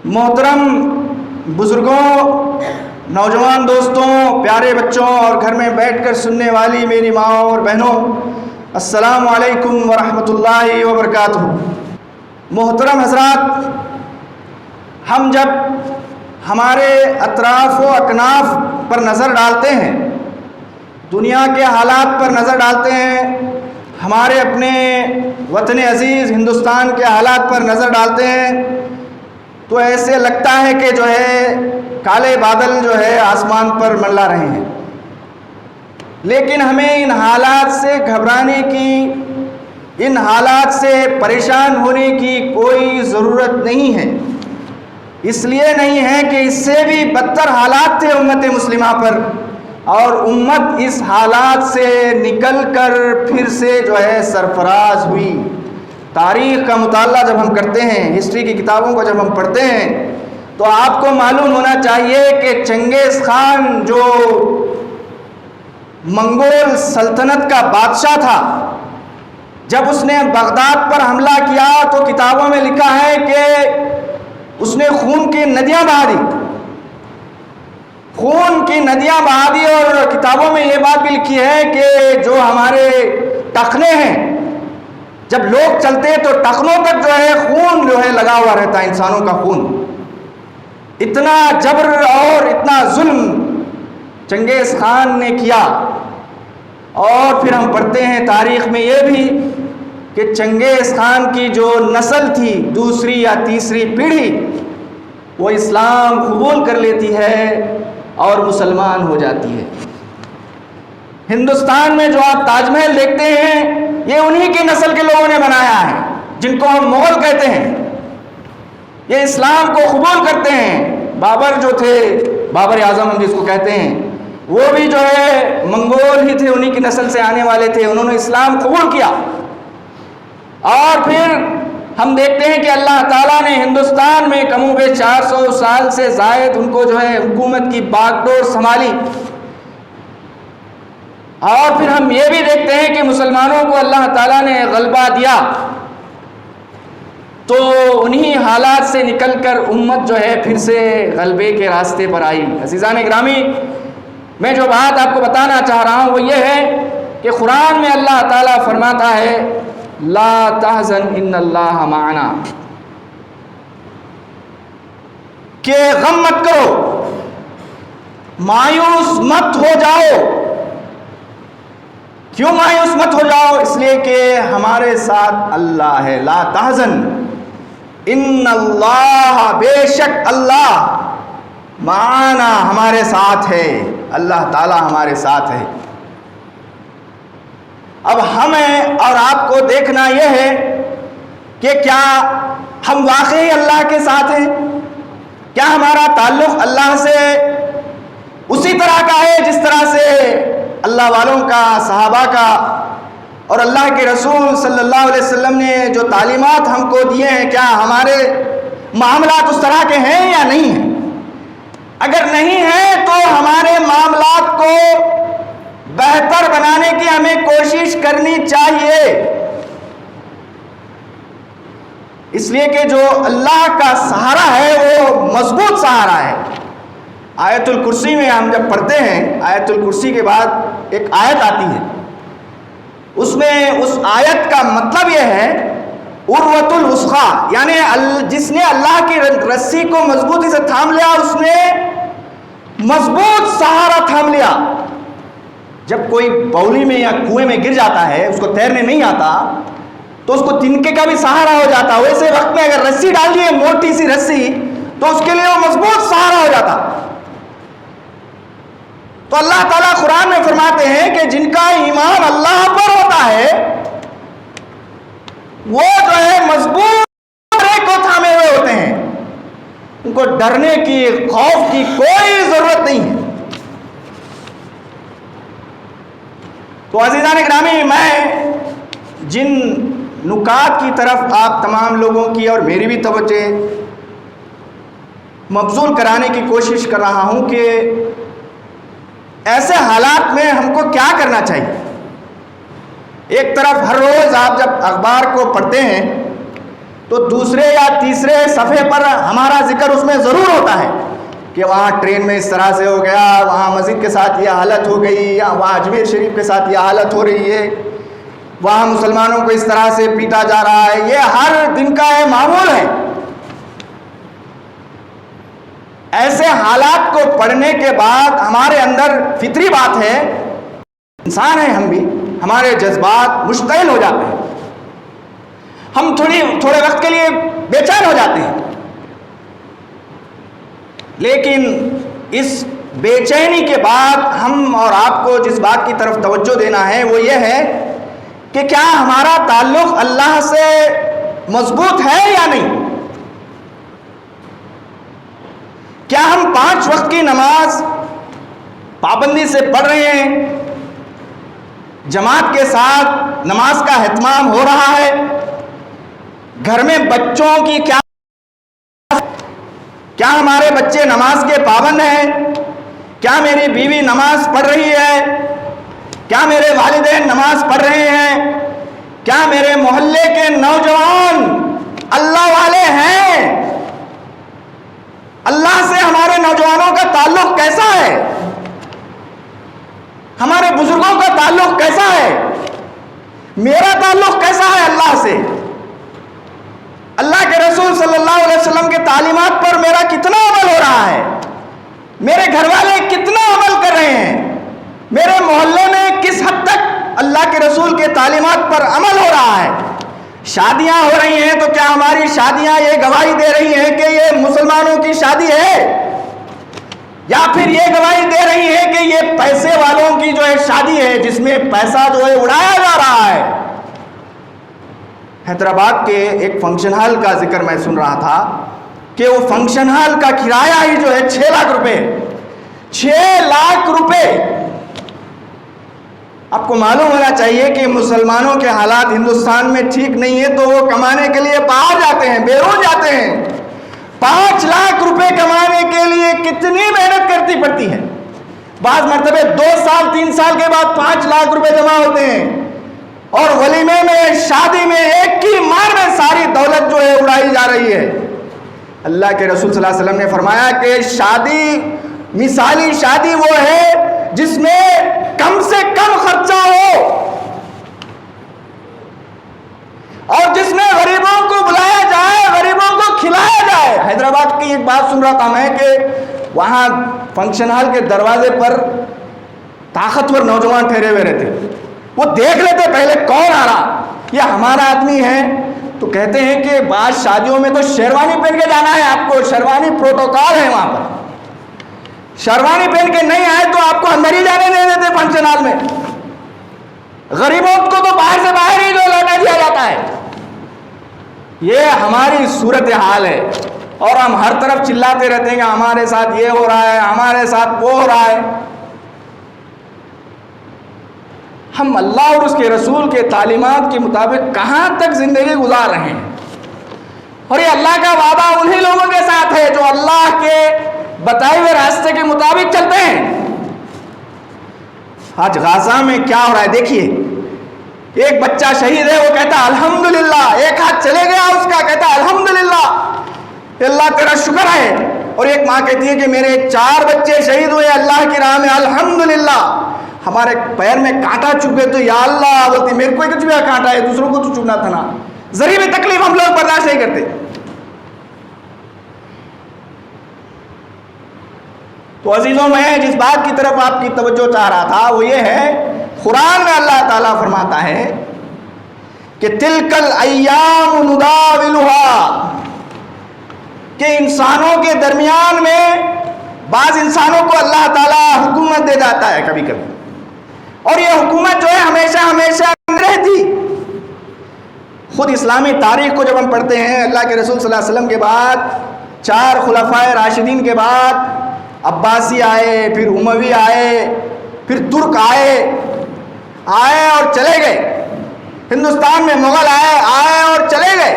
محترم بزرگوں، نوجوان دوستوں، پیارے بچوں اور گھر میں بیٹھ کر سننے والی میری ماں اور بہنوں، السلام علیکم ورحمۃ اللہ وبرکاتہ۔ محترم حضرات، ہم جب ہمارے اطراف و اکناف پر نظر ڈالتے ہیں، دنیا کے حالات پر نظر ڈالتے ہیں، ہمارے اپنے وطن عزیز ہندوستان کے حالات پر نظر ڈالتے ہیں، تو ایسے لگتا ہے کہ کالے بادل آسمان پر منڈلا رہے ہیں۔ لیکن ہمیں ان حالات سے گھبرانے کی، ان حالات سے پریشان ہونے کی کوئی ضرورت نہیں ہے۔ اس لیے نہیں ہے کہ اس سے بھی بدتر حالات تھے امت مسلمہ پر، اور امت اس حالات سے نکل کر پھر سے سرفراز ہوئی۔ تاریخ کا مطالعہ جب ہم کرتے ہیں، ہسٹری کی کتابوں کو جب ہم پڑھتے ہیں، تو آپ کو معلوم ہونا چاہیے کہ چنگیز خان جو منگول سلطنت کا بادشاہ تھا، جب اس نے بغداد پر حملہ کیا تو کتابوں میں لکھا ہے کہ اس نے خون کی ندیاں بہا دی، خون کی ندیاں بہا دی، اور کتابوں میں یہ بات بھی لکھی ہے کہ جو ہمارے ٹخنے ہیں، جب لوگ چلتے ہیں تو ٹخنوں تک خون لگا ہوا رہتا ہے، انسانوں کا خون۔ اتنا جبر اور اتنا ظلم چنگیز خان نے کیا۔ اور پھر ہم پڑھتے ہیں تاریخ میں یہ بھی کہ چنگیز خان کی جو نسل تھی، دوسری یا تیسری پیڑھی، وہ اسلام قبول کر لیتی ہے اور مسلمان ہو جاتی ہے۔ ہندوستان میں جو آپ تاج محل دیکھتے ہیں، یہ انہی کی نسل کے لوگوں نے بنایا ہے، جن کو ہم مغل کہتے ہیں۔ یہ اسلام کو قبول کرتے ہیں۔ بابر جو تھے، بابر اعظم ہم جس کو کہتے ہیں، وہ بھی منگول ہی تھے، انہی کی نسل سے آنے والے تھے، انہوں نے اسلام قبول کیا۔ اور پھر ہم دیکھتے ہیں کہ اللہ تعالیٰ نے ہندوستان میں کم و بیش 400 سال سے زائد ان کو حکومت کی باغ ڈور سنبھالی۔ اور پھر ہم یہ بھی دیکھتے ہیں کہ مسلمانوں کو اللہ تعالیٰ نے غلبہ دیا، تو انہی حالات سے نکل کر امت پھر سے غلبے کے راستے پر آئی۔ عزیزان گرامی، میں جو بات آپ کو بتانا چاہ رہا ہوں وہ یہ ہے کہ قرآن میں اللہ تعالیٰ فرماتا ہے لا تحزن ان اللہ معنا، کہ غم مت کرو، مایوس مت ہو جاؤ۔ کیوں مایوس مت ہو جاؤ؟ اس لیے کہ ہمارے ساتھ اللہ ہے۔ لا تحزن ان اللہ، بے شک اللہ، معنا، ہمارے ساتھ ہے، اللہ تعالی ہمارے ساتھ ہے۔ اب ہمیں اور آپ کو دیکھنا یہ ہے کہ کیا ہم واقعی اللہ کے ساتھ ہیں؟ کیا ہمارا تعلق اللہ سے اسی طرح کا ہے جس طرح سے اللہ والوں کا، صحابہ کا اور اللہ کے رسول صلی اللہ علیہ وسلم نے جو تعلیمات ہم کو دیے ہیں، کیا ہمارے معاملات اس طرح کے ہیں یا نہیں ہیں؟ اگر نہیں ہیں تو ہمارے معاملات کو بہتر بنانے کی ہمیں کوشش کرنی چاہیے، اس لیے کہ جو اللہ کا سہارا ہے وہ مضبوط سہارا ہے۔ آیت الکرسی میں ہم جب پڑھتے ہیں، آیت الکرسی کے بعد ایک آیت آتی ہے، اس میں اس آیت کا مطلب یہ ہے عروۃ الوثقی، یعنی جس نے اللہ کی رسی کو مضبوطی سے تھام لیا، اس نے مضبوط سہارا تھام لیا۔ جب کوئی بولی میں یا کنویں میں گر جاتا ہے، اس کو تیرنے نہیں آتا، تو اس کو تنکے کا بھی سہارا ہو جاتا، ویسے وقت میں اگر رسی ڈال دیے، موٹی سی رسی، تو اس کے لیے وہ مضبوط سہارا ہو جاتا۔ تو اللہ تعالیٰ قرآن میں فرماتے ہیں کہ جن کا ایمان اللہ پر ہوتا ہے، وہ مضبوط کو تھامے ہوئے ہوتے ہیں، ان کو ڈرنے کی، خوف کی کوئی ضرورت نہیں ہے۔ تو عزیزان گرامی، میں جن نکات کی طرف آپ تمام لوگوں کی اور میری بھی توجہ مبذول کرانے کی کوشش کر رہا ہوں کہ ایسے حالات میں ہم کو کیا کرنا چاہیے۔ ایک طرف ہر روز آپ جب اخبار کو پڑھتے ہیں تو دوسرے یا تیسرے صفحے پر ہمارا ذکر اس میں ضرور ہوتا ہے کہ وہاں ٹرین میں اس طرح سے ہو گیا، وہاں مسجد کے ساتھ یہ حالت ہو گئی، یا وہاں اجمیر شریف کے ساتھ یہ حالت ہو رہی ہے، وہاں مسلمانوں کو اس طرح سے پیٹا جا رہا ہے۔ یہ ہر دن کا یہ معمول ہے۔ ایسے حالات کو پڑھنے کے بعد ہمارے اندر فطری بات ہے، انسان ہیں ہم بھی، ہمارے جذبات مشتعل ہو جاتے ہیں، ہم تھوڑے وقت کے لیے بے چین ہو جاتے ہیں، لیکن اس بے چینی کے بعد ہم اور آپ کو جس بات کی طرف توجہ دینا ہے وہ یہ ہے کہ کیا ہمارا تعلق اللہ سے مضبوط ہے یا نہیں؟ کیا ہم 5 وقت کی نماز پابندی سے پڑھ رہے ہیں؟ جماعت کے ساتھ نماز کا اہتمام ہو رہا ہے؟ گھر میں بچوں کی کیا ہمارے بچے نماز کے پابند ہیں؟ کیا میری بیوی نماز پڑھ رہی ہے؟ کیا میرے والدین نماز پڑھ رہے ہیں؟ کیا میرے محلے کے نوجوان اللہ والے ہیں؟ اللہ سے ہمارے نوجوانوں کا تعلق کیسا ہے؟ ہمارے بزرگوں کا تعلق کیسا ہے؟ میرا تعلق کیسا ہے اللہ سے؟ اللہ کے رسول صلی اللہ علیہ وسلم کے تعلیمات پر میرا کتنا عمل ہو رہا ہے؟ میرے گھر والے کتنا عمل کر رہے ہیں؟ میرے محلے میں کس حد تک اللہ کے رسول کے تعلیمات پر عمل ہو رہا ہے؟ شادیاں ہو رہی ہیں تو کیا ہماری شادیاں یہ گواہی دے رہی ہیں کہ یہ مسلمانوں کی شادی ہے، یا پھر یہ گواہی دے رہی ہے کہ یہ پیسے والوں کی جو ہے شادی ہے جس میں پیسہ جو ہے اڑایا جا رہا ہے؟ حیدرآباد کے ایک فنکشن ہال کا ذکر میں سن رہا تھا کہ وہ فنکشن ہال کا کرایہ ہی جو ہے 6 لاکھ روپے 6 لاکھ روپے۔ آپ کو معلوم ہونا چاہیے کہ مسلمانوں کے حالات ہندوستان میں ٹھیک نہیں ہے تو وہ کمانے کے لیے باہر جاتے ہیں، بیرون جاتے ہیں۔ 5 لاکھ روپے کمانے کے لیے کتنی محنت کرتی پڑتی ہے، بعض مرتبہ 2 سال 3 سال کے بعد 5 لاکھ روپے جمع ہوتے ہیں، اور ولیمے میں شادی میں ایک ہی مار میں ساری دولت جو ہے اڑائی جا رہی ہے۔ اللہ کے رسول صلی اللہ علیہ وسلم نے فرمایا کہ شادی، مثالی شادی وہ ہے جس میں کم سے کم خرچہ ہو اور جس میں غریبوں کو بلایا جائے، غریبوں کو کھلایا جائے۔ حیدرآباد کی ایک بات سن رہا تھا میں کہ وہاں فنکشن ہال کے دروازے پر طاقتور نوجوان ٹھہرے ہوئے رہتے، وہ دیکھ لیتے پہلے کون آ رہا، یہ ہمارا آدمی ہے، تو کہتے ہیں کہ بعض شادیوں میں تو شیروانی پہن کے جانا ہے آپ کو، شیروانی پروٹوکال ہے وہاں پر، شیروانی پہن کے نہیں آئے تو آپ کو اندر ہی جانے نہیں دیتے فنکشن ہال میں۔ غریبوں کو تو باہر سے باہر ہی جو لوٹا دیا جاتا ہے۔ یہ ہماری صورتحال ہے، اور ہم ہر طرف چلاتے رہتے ہیں کہ ہمارے ساتھ یہ ہو رہا ہے، ہمارے ساتھ وہ ہو رہا ہے۔ ہم اللہ اور اس کے رسول کے تعلیمات کے مطابق کہاں تک زندگی گزار رہے ہیں؟ اور یہ اللہ کا وعدہ انہی لوگوں کے ساتھ ہے جو اللہ کے بتائے ہوئے راستے کے مطابق چلتے ہیں۔ آج غزہ میں کیا ہو رہا ہے دیکھیے، ایک بچہ شہید ہے، وہ کہتا الحمدللہ، ایک ہاتھ چلے گیا اس کا، کہتا الحمدللہ، اللہ تیرا شکر ہے۔ اور ایک ماں کہتی ہے کہ میرے 4 بچے شہید ہوئے اللہ کی راہ میں، الحمدللہ۔ ہمارے پیر میں کانٹا چبھے تو یا اللہ بولتی، میرے کو کچھ بھی کانٹا ہے، دوسروں کو تو چبھنا تھا نا۔ ذرا بھی تکلیف ہم لوگ برداشت نہیں کرتے۔ تو عزیزوں، میں جس بات کی طرف آپ کی توجہ چاہ رہا تھا وہ یہ ہے، قرآن میں اللہ تعالیٰ فرماتا ہے کہ تلک الایام نداولها، کہ انسانوں کے درمیان میں بعض انسانوں کو اللہ تعالیٰ حکومت دے جاتا ہے کبھی کبھی، اور یہ حکومت جو ہے ہمیشہ ہمیشہ رہتی۔ خود اسلامی تاریخ کو جب ہم پڑھتے ہیں، اللہ کے رسول صلی اللہ علیہ وسلم کے بعد 4 خلفائے راشدین کے بعد عباسی آئے، پھر اموی آئے، پھر ترک آئے اور چلے گئے، ہندوستان میں مغل آئے اور چلے گئے۔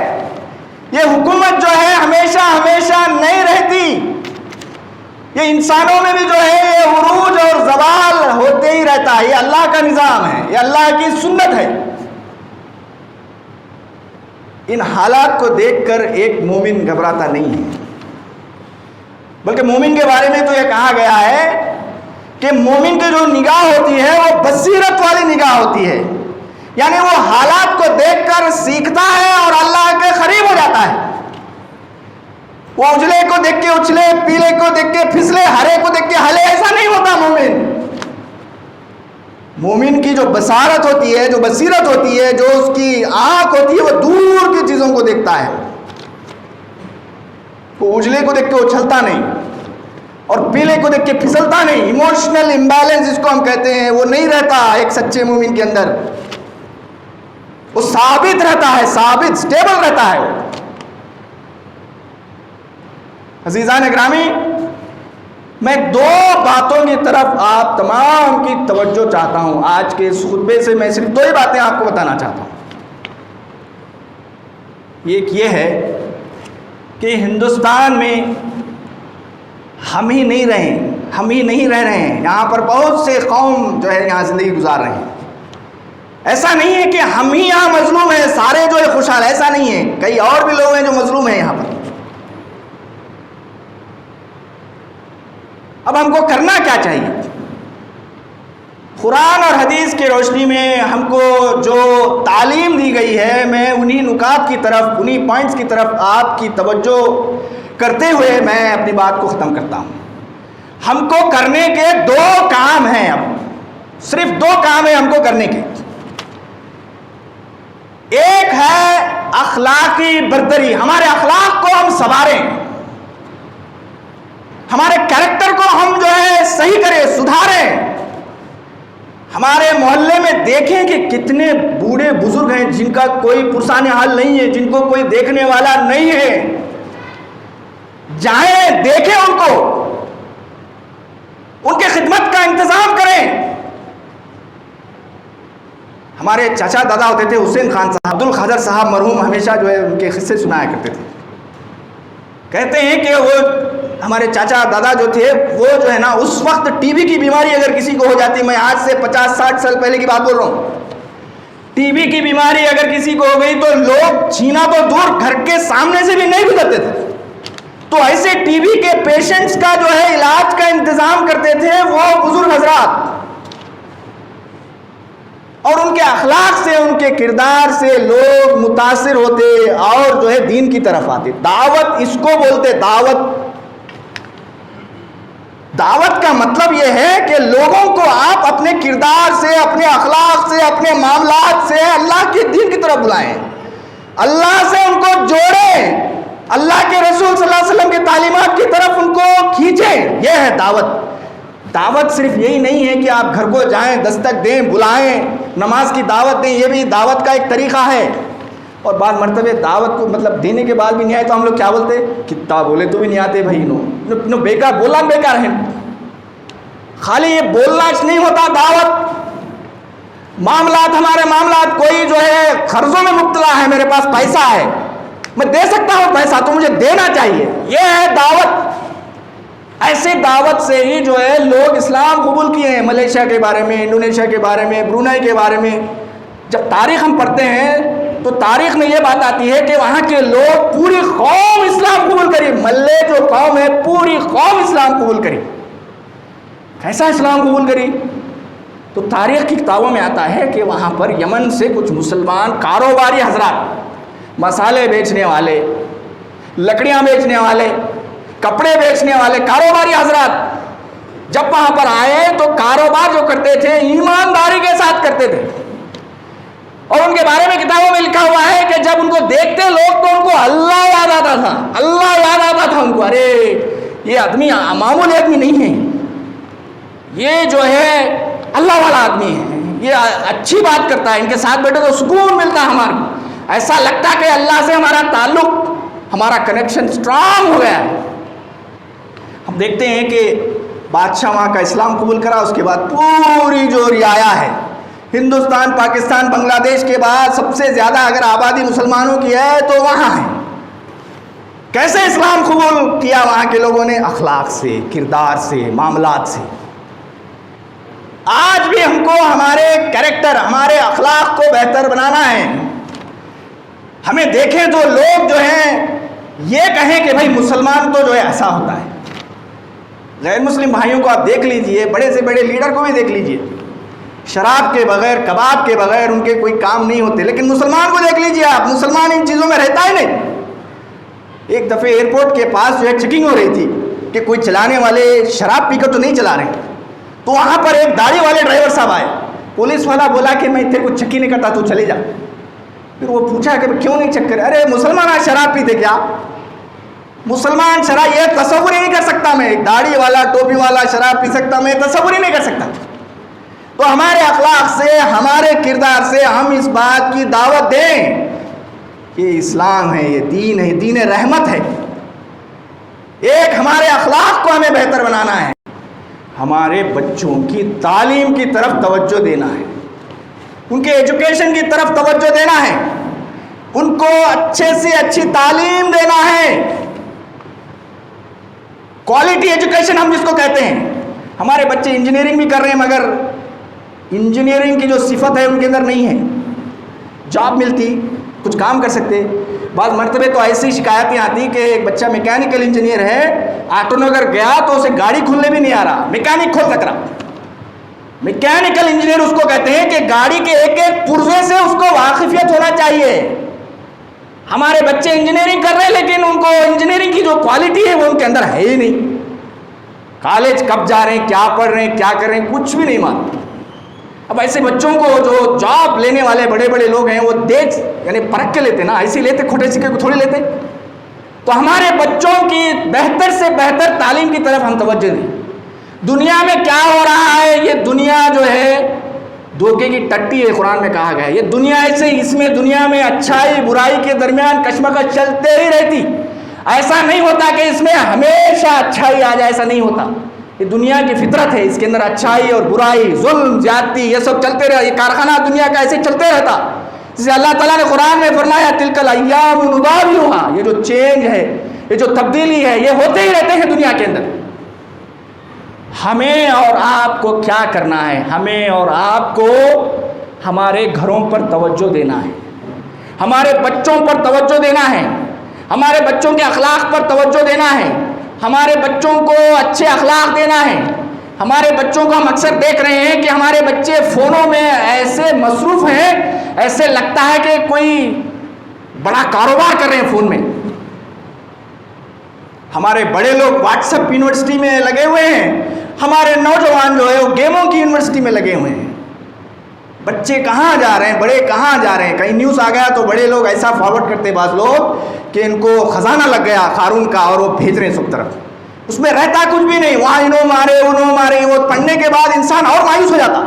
یہ حکومت جو ہے ہمیشہ ہمیشہ نہیں رہتی، یہ انسانوں میں بھی جو ہے یہ عروج اور زوال ہوتے ہی رہتا ہے۔ یہ اللہ کا نظام ہے، یہ اللہ کی سنت ہے۔ ان حالات کو دیکھ کر ایک مومن گھبراتا نہیں ہے، بلکہ مومن کے بارے میں تو یہ کہا گیا ہے کہ مومن کی جو نگاہ ہوتی ہے وہ بصیرت والی نگاہ ہوتی ہے، یعنی وہ حالات کو دیکھ کر سیکھتا ہے اور اللہ کے قریب ہو جاتا ہے۔ وہ اجلے کو دیکھ کے اچھلے، پیلے کو دیکھ کے پھسلے، ہرے کو دیکھ کے ہلے، ایسا نہیں ہوتا مومن۔ مومن کی جو بصارت ہوتی ہے، جو بصیرت ہوتی ہے، جو اس کی آنکھ ہوتی ہے، وہ دور کی چیزوں کو دیکھتا ہے۔ وہ اجلے کو دیکھ کے اچھلتا نہیں اور پیلے کو دیکھ کے پھسلتا نہیں۔ ایموشنل امبیلنس جس کو ہم کہتے ہیں وہ نہیں رہتا ایک سچے مومن کے اندر، وہ ثابت رہتا ہے، ثابت سٹیبل رہتا ہے۔ عزیزان اکرامی، میں دو باتوں کی طرف آپ تمام کی توجہ چاہتا ہوں۔ آج کے اس خطبے سے میں صرف دو ہی باتیں آپ کو بتانا چاہتا ہوں۔ ایک یہ ہے کہ ہندوستان میں ہم ہی نہیں رہ رہے ہیں، یہاں پر بہت سے قوم جو ہے یہاں زندگی گزار رہے ہیں۔ ایسا نہیں ہے کہ ہم ہی یہاں مظلوم ہیں، سارے جو ہے خوشحال، ایسا نہیں ہے، کئی اور بھی لوگ ہیں جو مظلوم ہیں یہاں پر۔ اب ہم کو کرنا کیا چاہیے؟ قرآن اور حدیث کی روشنی میں ہم کو جو تعلیم دی گئی ہے، میں انہی نکات کی طرف، انہی پوائنٹس کی طرف آپ کی توجہ کرتے ہوئے میں اپنی بات کو ختم کرتا ہوں۔ ہم کو کرنے کے دو کام ہیں، اب صرف دو کام ہیں ہم کو کرنے کے۔ ایک ہے اخلاقی برتری، ہمارے اخلاق کو ہم سنواریں، ہمارے کریکٹر کو ہم جو ہے صحیح کریں، سدھاریں۔ ہمارے محلے میں دیکھیں کہ کتنے بوڑھے بزرگ ہیں جن کا کوئی پرسان حال نہیں ہے، جن کو کوئی دیکھنے والا نہیں ہے، جائیں دیکھیں ان کو، ان کی خدمت کا انتظام کریں۔ ہمارے چاچا دادا ہوتے تھے حسین خان صاحب، عبد القادر صاحب مرحوم ہمیشہ جو ہے ان کے قصے سنایا کرتے تھے۔ کہتے ہیں کہ وہ ہمارے چاچا دادا جو تھے وہ جو ہے نا، اس وقت ٹی بی کی بیماری اگر کسی کو ہو جاتی، میں آج سے 50-60 سال پہلے کی بات بول رہا ہوں، ٹی بی کی بیماری اگر کسی کو ہو گئی تو لوگ چھینا تو دور، گھر کے سامنے سے بھی نہیں گزرتے تھے۔ تو ایسے ٹی بی کے پیشنٹس کا جو ہے علاج کا انتظام کرتے تھے وہ بزرگ حضرات، اور ان کے اخلاق سے، ان کے کردار سے لوگ متاثر ہوتے اور جو ہے دین کی طرف آتے۔ دعوت اس کو بولتے، دعوت کا مطلب یہ ہے کہ لوگوں کو آپ اپنے کردار سے، اپنے اخلاق سے، اپنے معاملات سے اللہ کے دین کی طرف بلائیں، اللہ سے ان کو جوڑیں، اللہ کے رسول صلی اللہ علیہ وسلم کی تعلیمات کی طرف ان کو کھینچیں۔ یہ ہے دعوت۔ دعوت صرف یہی نہیں ہے کہ آپ گھر کو جائیں، دستک دیں، بلائیں، نماز کی دعوت دیں، یہ بھی دعوت کا ایک طریقہ ہے۔ اور بعض مرتبہ دعوت کو مطلب دینے کے بعد بھی نہیں آئے تو ہم لوگ کیا بولتے؟ کتنا بولے تو بھی نہیں آتے بھائی، نو بیکار بولنا، بیکار ہے۔ خالی یہ بولنا نہیں ہوتا دعوت۔ معاملات، ہمارے معاملات، کوئی جو ہے قرضوں میں مبتلا ہے، میرے پاس پیسہ ہے، میں دے سکتا ہوں پیسہ، تو مجھے دینا چاہیے، یہ ہے دعوت۔ ایسے دعوت سے ہی جو ہے لوگ اسلام قبول کیے ہیں۔ ملیشیا کے بارے میں، انڈونیشیا کے بارے میں، برونائی کے بارے میں جب تاریخ ہم پڑھتے ہیں تو تاریخ میں یہ بات آتی ہے کہ وہاں کے لوگ، پوری قوم اسلام قبول کری، ملے جو قوم ہے پوری قوم اسلام قبول کری۔ کیسا اسلام قبول کری؟ تو تاریخ کی کتابوں میں آتا ہے کہ وہاں پر یمن سے کچھ مسلمان کاروباری حضرات، مسالے بیچنے والے، لکڑیاں بیچنے والے، کپڑے بیچنے والے کاروباری حضرات جب وہاں پر آئے تو کاروبار جو کرتے تھے ایمانداری کے ساتھ کرتے تھے، اور ان کے بارے میں کتابوں میں لکھا ہوا ہے کہ جب ان کو دیکھتے لوگ تو ان کو اللہ یاد آتا تھا، اللہ یاد آتا تھا ان کو۔ ارے یہ آدمی معمولی آدمی نہیں ہے، یہ جو ہے اللہ والا آدمی ہے، یہ اچھی بات کرتا ہے، ان کے ساتھ بیٹھے تو سکون ملتا ہے، ہمارا ایسا لگتا ہے کہ اللہ سے ہمارا تعلق، ہمارا کنیکشن اسٹرانگ ہو گیا ہے۔ ہم دیکھتے ہیں کہ بادشاہ وہاں کا اسلام قبول کرا، اس کے بعد پوری جو رعایا ہے، ہندوستان، پاکستان، بنگلہ دیش کے بعد سب سے زیادہ اگر آبادی مسلمانوں کی ہے تو وہاں ہے۔ کیسے اسلام قبول کیا وہاں کے لوگوں نے؟ اخلاق سے، کردار سے، معاملات سے۔ آج بھی ہم کو ہمارے کریکٹر، ہمارے اخلاق کو بہتر بنانا ہے، ہمیں دیکھیں تو لوگ جو ہیں یہ کہیں کہ بھائی مسلمان تو جو ہے ایسا ہوتا ہے. غیر مسلم بھائیوں کو آپ دیکھ لیجئے، بڑے سے بڑے لیڈر کو بھی دیکھ لیجئے، شراب کے بغیر، کباب کے بغیر ان کے کوئی کام نہیں ہوتے. لیکن مسلمان کو دیکھ لیجئے آپ، مسلمان ان چیزوں میں رہتا ہی نہیں. ایک دفعہ ایئرپورٹ کے پاس جو ہے چیکنگ ہو رہی تھی کہ کوئی چلانے والے شراب پی کر تو نہیں چلا رہے، تو وہاں پر ایک داڑھی والے ڈرائیور صاحب آئے. پولیس والا بولا کہ میں تیرے کو چیک ہی نہیں کرتا، تو چلے جا. پھر وہ پوچھا کہ کیوں نہیں چیک کرے؟ ارے مسلمان آج شراب پیتے کیا؟ مسلمان شراب یہ تصور ہی نہیں کر سکتا میں، ایک داڑھی والا ٹوپی والا شراب پی سکتا، میں تصور ہی نہیں کر سکتا. تو ہمارے اخلاق سے، ہمارے کردار سے ہم اس بات کی دعوت دیں کہ اسلام ہے، یہ دین ہے، دین رحمت ہے. ایک ہمارے اخلاق کو ہمیں بہتر بنانا ہے، ہمارے بچوں کی تعلیم کی طرف توجہ دینا ہے، ان کے ایجوکیشن کی طرف توجہ دینا ہے، ان کو اچھے سے اچھی تعلیم دینا ہے. کوالٹی ایجوکیشن ہم جس کو کہتے ہیں. ہمارے بچے انجینئرنگ بھی کر رہے ہیں مگر انجینئرنگ کی جو صفت ہے ان کے اندر نہیں ہے. جاب ملتی، کچھ کام کر سکتے. بعض مرتبہ تو ایسی شکایتیں آتی کہ ایک بچہ میکینیکل انجینئر ہے، آٹو نگر گیا تو اسے گاڑی کھولنے بھی نہیں آ رہا، میکینک کھول سک رہا. میکینیکل انجینئر اس کو کہتے ہیں کہ گاڑی کے ایک ایک پرزے سے اس کو واقفیت ہونا چاہیے. ہمارے بچے انجینئرنگ کر رہے ہیں لیکن ان کو انجینئرنگ کی جو کوالٹی ہے وہ ان کے اندر ہے ہی نہیں. کالج کب جا رہے ہیں، کیا پڑھ رہے ہیں، کیا کر رہے ہیں، کچھ بھی نہیں معلوم. اب ایسے بچوں کو جو جاب لینے والے بڑے بڑے لوگ ہیں وہ دیکھ یعنی پرکھ کے لیتے نا، ایسے لیتے، کھوٹے سکے کو تھوڑی لیتے. تو ہمارے بچوں کی بہتر سے بہتر تعلیم کی طرف ہم توجہ دیں. دنیا میں کیا ہو رہا ہے، یہ دنیا جو ہے دھوکے کی ٹٹی ہے، قرآن میں کہا گیا ہے. یہ دنیا ایسے، اس میں دنیا میں اچھائی برائی کے درمیان کشمکش چلتے ہی رہتی. ایسا نہیں ہوتا کہ اس میں ہمیشہ اچھائی آ جائے، ایسا نہیں ہوتا. یہ دنیا کی فطرت ہے، اس کے اندر اچھائی اور برائی، ظلم، زیادتی، یہ سب چلتے رہے. یہ کارخانہ دنیا کا ایسے چلتے رہتا. جسے اللہ تعالیٰ نے قرآن میں فرمایا تلک الایام نداولها، یہ جو چینج ہے، یہ جو تبدیلی ہے، یہ ہوتے ہی رہتے ہیں دنیا کے اندر. ہمیں اور آپ کو کیا کرنا ہے؟ ہمیں اور آپ کو ہمارے گھروں پر توجہ دینا ہے، ہمارے بچوں پر توجہ دینا ہے، ہمارے بچوں کے اخلاق پر توجہ دینا ہے، ہمارے بچوں کو اچھے اخلاق دینا ہے. ہمارے بچوں کو ہم اکثر دیکھ رہے ہیں کہ ہمارے بچے فونوں میں ایسے مصروف ہیں، ایسے لگتا ہے کہ کوئی بڑا کاروبار کر رہے ہیں فون میں. ہمارے بڑے لوگ واٹس ایپ یونیورسٹی میں لگے ہوئے ہیں، ہمارے نوجوان جو ہے وہ گیموں کی یونیورسٹی میں لگے ہوئے ہیں. بچے کہاں جا رہے ہیں، بڑے کہاں جا رہے ہیں؟ کہیں نیوز آ گیا تو بڑے لوگ ایسا فارورڈ کرتے بعض لوگ کہ ان کو خزانہ لگ گیا قارون کا اور وہ بھیج رہے ہیں سب طرف. اس میں رہتا کچھ بھی نہیں، وہاں انہوں مارے انہوں مارے. وہ پڑھنے کے بعد انسان اور مایوس ہو جاتا.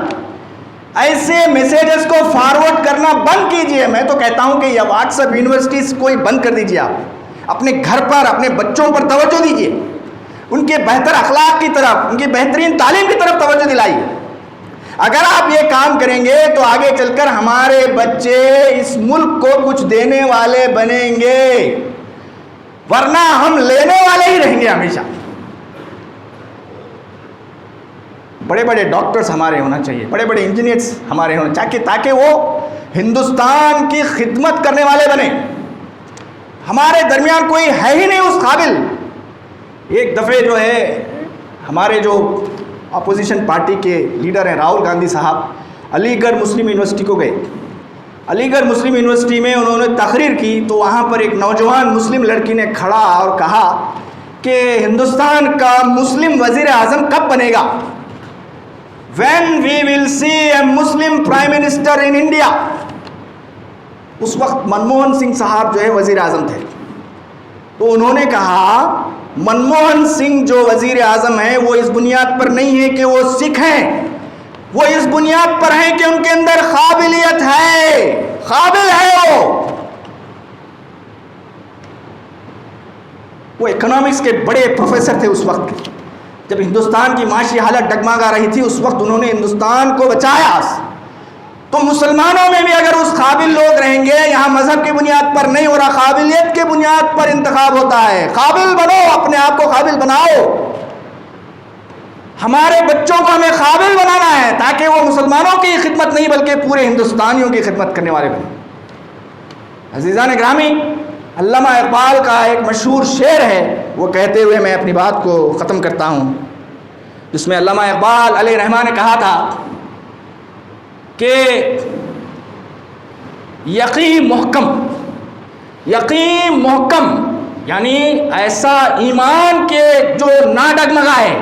ایسے میسیجز کو فارورڈ کرنا بند کیجئے. میں تو کہتا ہوں کہ یہ واٹس ایپ یونیورسٹیز کوئی بند کر دیجئے. آپ اپنے گھر پر اپنے بچوں پر توجہ دیجئے، ان کے بہتر اخلاق کی طرف، ان کی بہترین تعلیم کی طرف توجہ دلائیے. اگر آپ یہ کام کریں گے تو آگے چل کر ہمارے بچے اس ملک کو کچھ دینے والے بنیں گے، ورنہ ہم لینے والے ہی رہیں گے ہمیشہ. بڑے بڑے ڈاکٹرز ہمارے ہونا چاہیے، بڑے بڑے انجینئرز ہمارے ہونا چاہیے تاکہ وہ ہندوستان کی خدمت کرنے والے بنیں. ہمارے درمیان کوئی ہے ہی نہیں اس قابل. ایک دفعہ جو ہے ہمارے جو اپوزیشن پارٹی کے لیڈر ہیں راہل گاندھی صاحب علی گڑھ مسلم یونیورسٹی کو گئے. علی گڑھ مسلم یونیورسٹی میں انہوں نے تقریر کی تو وہاں پر ایک نوجوان مسلم لڑکی نے کھڑا اور کہا کہ ہندوستان کا مسلم وزیر اعظم کب بنے گا؟ When we will see a Muslim Prime Minister in India. اس وقت منموہن سنگھ صاحب جو ہے وزیر اعظم تھے. تو انہوں نے کہا منموہن سنگھ جو وزیر اعظم ہیں وہ اس بنیاد پر نہیں ہے کہ وہ سکھ ہیں، وہ اس بنیاد پر ہیں کہ ان کے اندر قابلیت ہے، قابل ہے. وہ اکنامکس کے بڑے پروفیسر تھے اس وقت جب ہندوستان کی معاشی حالت ڈگمگا رہی تھی. اس وقت انہوں نے ہندوستان کو بچایا. تو مسلمانوں میں بھی اگر اس قابل لوگ رہیں گے، یہاں مذہب کی بنیاد پر نہیں ہو رہا، قابلیت کے بنیاد پر انتخاب ہوتا ہے. قابل بنو، اپنے آپ کو قابل بناؤ. ہمارے بچوں کو ہمیں قابل بنانا ہے تاکہ وہ مسلمانوں کی خدمت نہیں بلکہ پورے ہندوستانیوں کی خدمت کرنے والے بنیں. عزیزان گرامی، علامہ اقبال کا ایک مشہور شعر ہے، وہ کہتے ہوئے میں اپنی بات کو ختم کرتا ہوں، جس میں علامہ اقبال علیہ رحمہ نے کہا تھا کہ یقین محکم یعنی ایسا ایمان کے جو نہ ڈگمگائے،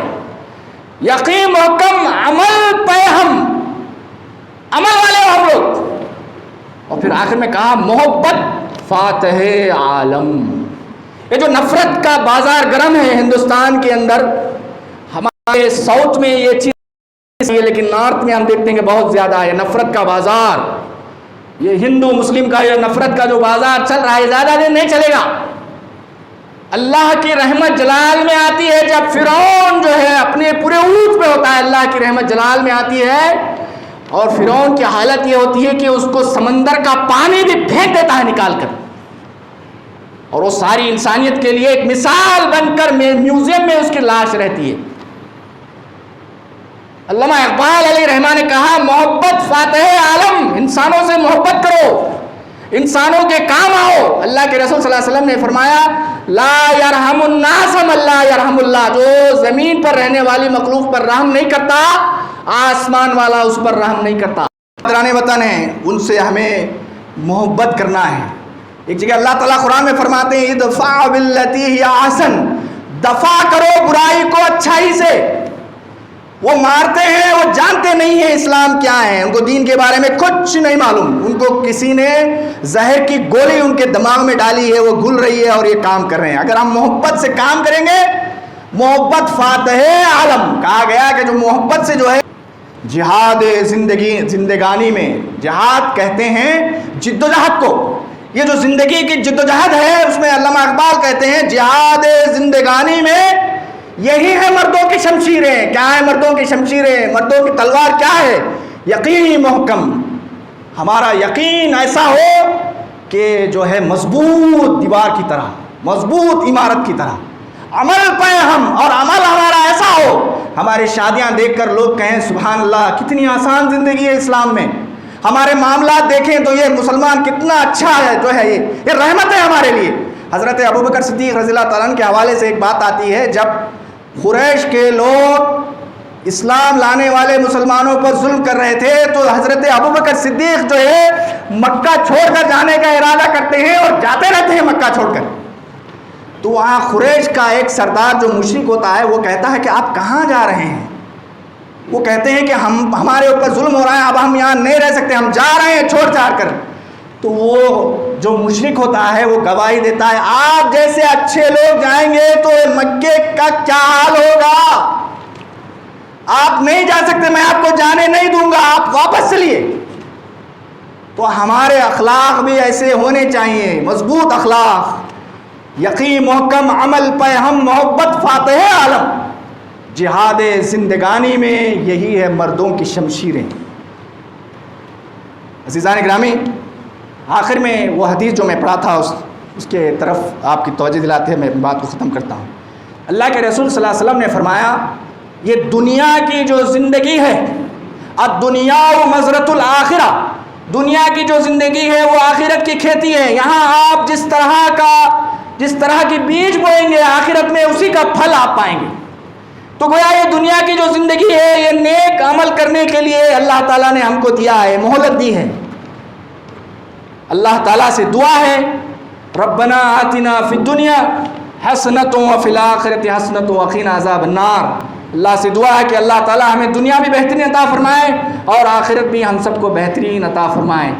یقین محکم عمل پہ ہم، عمل والے ہم لوگ، اور پھر آخر میں کہا محبت فاتح عالم۔ یہ جو نفرت کا بازار گرم ہے ہندوستان کے اندر، ہمارے ساؤتھ میں یہ چیز ہے لیکن نارتھ میں ہم دیکھتے ہیں کہ بہت زیادہ ہے نفرت کا بازار۔ یہ ہندو مسلم کا یہ نفرت کا جو بازار چل رہا ہے زیادہ دن نہیں چلے گا۔ اللہ کی رحمت جلال میں آتی ہے جب فرعون جو ہے اپنے پورے عروج پہ ہوتا ہے، اللہ کی رحمت جلال میں آتی ہے اور فرعون کی حالت یہ ہوتی ہے کہ اس کو سمندر کا پانی بھی پھینک دیتا ہے نکال کر، اور وہ ساری انسانیت کے لیے ایک مثال بن کر میوزیم میں اس کی لاش رہتی ہے۔ علامہ اقبال علیہ رحمہ نے کہا محبت فاتح عالم، انسانوں سے محبت کرو، انسانوں کے کام آؤ۔ اللہ کے رسول صلی اللہ علیہ وسلم نے فرمایا لا یرحم الناس من لا یرحم اللہ، جو زمین پر رہنے والی مخلوق پر رحم نہیں کرتا، آسمان والا اس پر رحم نہیں کرتا۔ حضران وطن ہیں، ان سے ہمیں محبت کرنا ہے۔ ایک جگہ اللہ تعالیٰ قرآن میں فرماتے ہیں ادفع باللتی ہی احسن، دفع کرو برائی کو اچھائی سے۔ وہ مارتے ہیں، وہ جانتے نہیں ہیں اسلام کیا ہے، ان کو دین کے بارے میں کچھ نہیں معلوم، ان کو کسی نے زہر کی گولی ان کے دماغ میں ڈالی ہے، وہ گھل رہی ہے اور یہ کام کر رہے ہیں۔ اگر ہم محبت سے کام کریں گے، محبت فاتح عالم، کہا گیا کہ جو محبت سے جو ہے جہاد زندگانی میں، جہاد کہتے ہیں جد و جہد کو، یہ جو زندگی کی جد و جہد ہے اس میں علامہ اقبال کہتے ہیں جہاد زندگانی میں یہی ہے مردوں کی شمشیریں۔ کیا ہے مردوں کی شمشیریں؟ مردوں کی تلوار کیا ہے؟ یقین محکم، ہمارا یقین ایسا ہو کہ جو ہے مضبوط دیوار کی طرح، مضبوط عمارت کی طرح، عمل پہ ہم، اور عمل ہمارا ایسا ہو ہماری شادیاں دیکھ کر لوگ کہیں سبحان اللہ کتنی آسان زندگی ہے اسلام میں، ہمارے معاملات دیکھیں تو یہ مسلمان کتنا اچھا ہے، جو ہے یہ رحمت ہے ہمارے لیے۔ حضرت ابوبکر صدیق رضی اللہ تعالیٰ عنہ کے حوالے سے ایک بات آتی ہے، جب قریش کے لوگ اسلام لانے والے مسلمانوں پر ظلم کر رہے تھے تو حضرت ابوبکر صدیق جو ہے مکہ چھوڑ کر جانے کا ارادہ کرتے ہیں اور جاتے رہتے ہیں مکہ چھوڑ کر، تو وہاں قریش کا ایک سردار جو مشرک ہوتا ہے وہ کہتا ہے کہ آپ کہاں جا رہے ہیں؟ وہ کہتے ہیں کہ ہمارے اوپر ظلم ہو رہا ہے، اب ہم یہاں نہیں رہ سکتے، ہم جا رہے ہیں چھوڑ چھاڑ کر۔ تو وہ جو مشرک ہوتا ہے وہ گواہی دیتا ہے آپ جیسے اچھے لوگ جائیں گے تو مکے کا کیا حال ہوگا، آپ نہیں جا سکتے، میں آپ کو جانے نہیں دوں گا، آپ واپس چلیے۔ تو ہمارے اخلاق بھی ایسے ہونے چاہیے، مضبوط اخلاق، یقین محکم، عمل پہ ہم، محبت فاتح عالم، جہاد زندگانی میں یہی ہے مردوں کی شمشیریں۔ عزیزان گرامی، آخر میں وہ حدیث جو میں پڑھا تھا اس کے طرف آپ کی توجہ دلاتے ہیں میں اپنی بات کو ختم کرتا ہوں۔ اللہ کے رسول صلی اللہ علیہ وسلم نے فرمایا یہ دنیا کی جو زندگی ہے، الدنیا مزرعۃ الآخرہ، دنیا کی جو زندگی ہے وہ آخرت کی کھیتی ہے، یہاں آپ جس طرح کی بیج بوئیں گے آخرت میں اسی کا پھل آپ پائیں گے۔ تو گویا یہ دنیا کی جو زندگی ہے یہ نیک عمل کرنے کے لیے اللہ تعالیٰ نے ہم کو دیا ہے، مہلت دی ہے۔ اللہ تعالیٰ سے دعا ہے ربنا آتنا فی الدنیا حسنۃ وفی الآخرۃ حسنۃ وقنا عذاب النار۔ اللہ سے دعا ہے کہ اللہ تعالیٰ ہمیں دنیا بھی بہترین عطا فرمائے اور آخرت بھی ہم سب کو بہترین عطا فرمائے۔